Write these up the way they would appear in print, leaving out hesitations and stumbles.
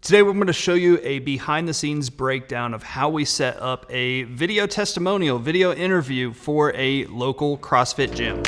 Today we're going to show you a behind the scenes breakdown of how we set up a video testimonial, video interview for a local CrossFit gym.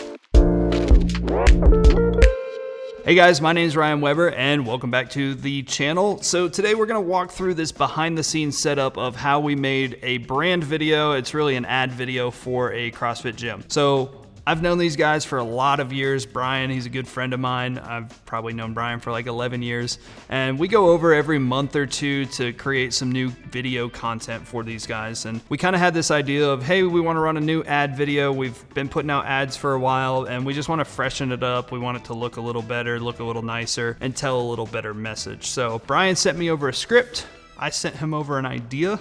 Hey guys, my name is Ryan Weber and welcome back to the channel. So today we're going to walk through this behind the scenes setup of how we made a brand video. It's really an ad video for a CrossFit gym. So I've known these guys for a lot of years. Brian, he's a good friend of mine. I've probably known Brian for like 11 years. And we go over every month or two to create some new video content for these guys. And we kind of had this idea of, hey, we want to run a new ad video. We've been putting out ads for a while and we just want to freshen it up. We want it to look a little better, look a little nicer, and tell a little better message. So Brian sent me over a script. I sent him over an idea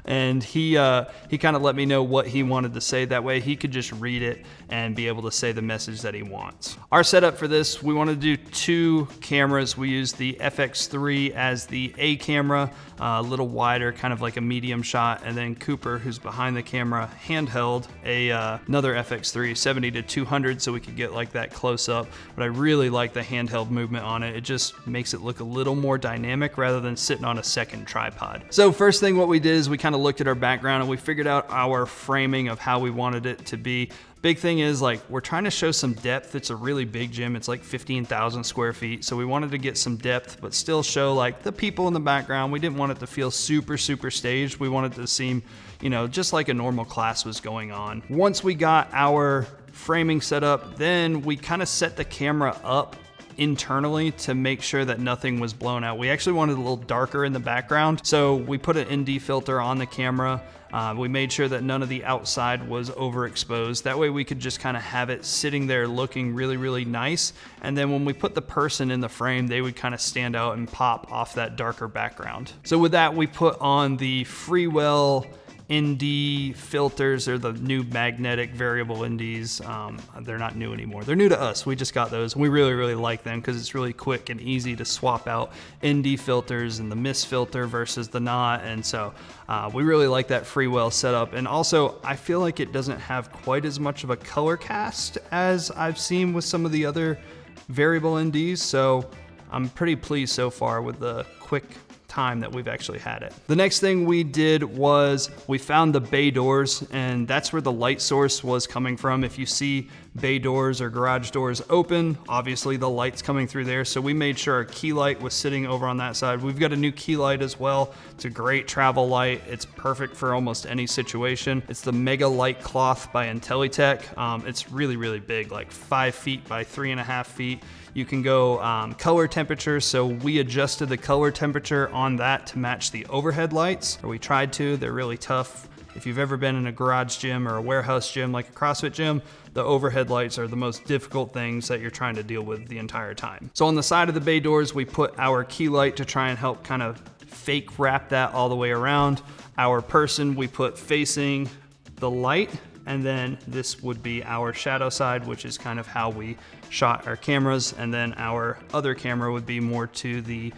and he kind of let me know what he wanted to say. That way he could just read it and be able to say the message that he wants. Our setup for this, we want to do two cameras. We use the FX3 as the A camera, a little wider, kind of like a medium shot. And then Cooper, who's behind the camera, handheld another FX3, 70 to 200, so we could get like that close up. But I really like the handheld movement on it. It just makes it look a little more dynamic rather than sitting on a second tripod. So first thing what we did is we kind of looked at our background and we figured out our framing of how we wanted it to be. Big thing is, like, we're trying to show some depth. It's a really big gym. It's like 15,000 square feet. So we wanted to get some depth, but still show like the people in the background. We didn't want it to feel super staged. We wanted it to seem, you know, just like a normal class was going on. Once we got our framing set up, then we kind of set the camera up internally to make sure that nothing was blown out. We actually wanted a little darker in the background. So we put an ND filter on the camera. We made sure that none of the outside was overexposed. That way we could just kind of have it sitting there looking really nice. And then when we put the person in the frame, they would kind of stand out and pop off that darker background. So with that, we put on the Freewell ND filters. They're the new magnetic variable NDs. They're not new anymore. They're new to us. We just got those and we really like them because it's really quick and easy to swap out ND filters and the mist filter versus the not. And so we really like that Freewell setup. And also I feel like it doesn't have quite as much of a color cast as I've seen with some of the other variable NDs. So I'm pretty pleased so far with the quick time that we've actually had it. The next thing we did was we found the bay doors, and that's where the light source was coming from. If you see bay doors or garage doors open, obviously the light's coming through there. So we made sure our key light was sitting over on that side. We've got a new key light as well. It's a great travel light. It's perfect for almost any situation. It's the Mega Light Cloth by Intelitech. It's really big, like 5 feet by 3.5 feet. You can go color temperature, so we adjusted the color temperature on that to match the overhead lights, or we tried to. They're really tough. If you've ever been in a garage gym or a warehouse gym like a CrossFit gym, the overhead lights are the most difficult things that you're trying to deal with the entire time. So on the side of the bay doors, we put our key light to try and help kind of fake wrap that all the way around. Our person we put facing the light, and then this would be our shadow side, which is kind of how we shot our cameras. And then our other camera would be more to the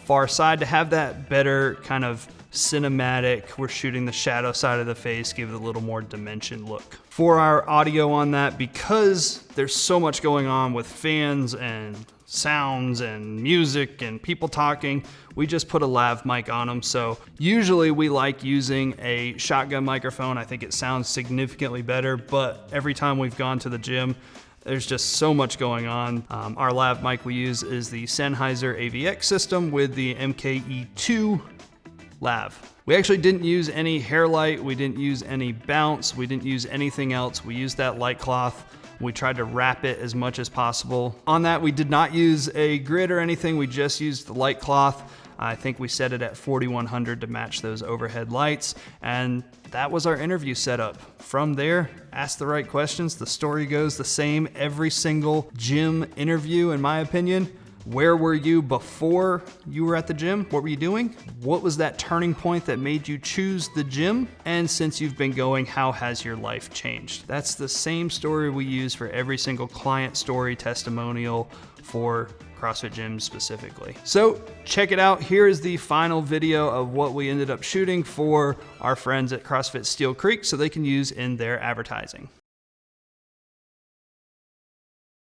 far side to have that better kind of cinematic, we're shooting the shadow side of the face, give it a little more dimension look. For our audio on that, because there's so much going on with fans and sounds and music and people talking, we just put a lav mic on them. So usually we like using a shotgun microphone. I think it sounds significantly better, but every time we've gone to the gym, there's just so much going on. Our lav mic we use is the Sennheiser AVX system with the MKE2 lav. We actually didn't use any hair light. We didn't use any bounce. We didn't use anything else. We used that light cloth. We tried to wrap it as much as possible. On that, we did not use a grid or anything. We just used the light cloth. I think we set it at 4100 to match those overhead lights. And that was our interview setup. From there, ask the right questions. The story goes the same every single gym interview, in my opinion. Where were you before you were at the gym? What were you doing? What was that turning point that made you choose the gym? And since you've been going, how has your life changed? That's the same story we use for every single client story testimonial for CrossFit gyms specifically. So check it out. Here is the final video of what we ended up shooting for our friends at CrossFit Steel Creek so they can use in their advertising.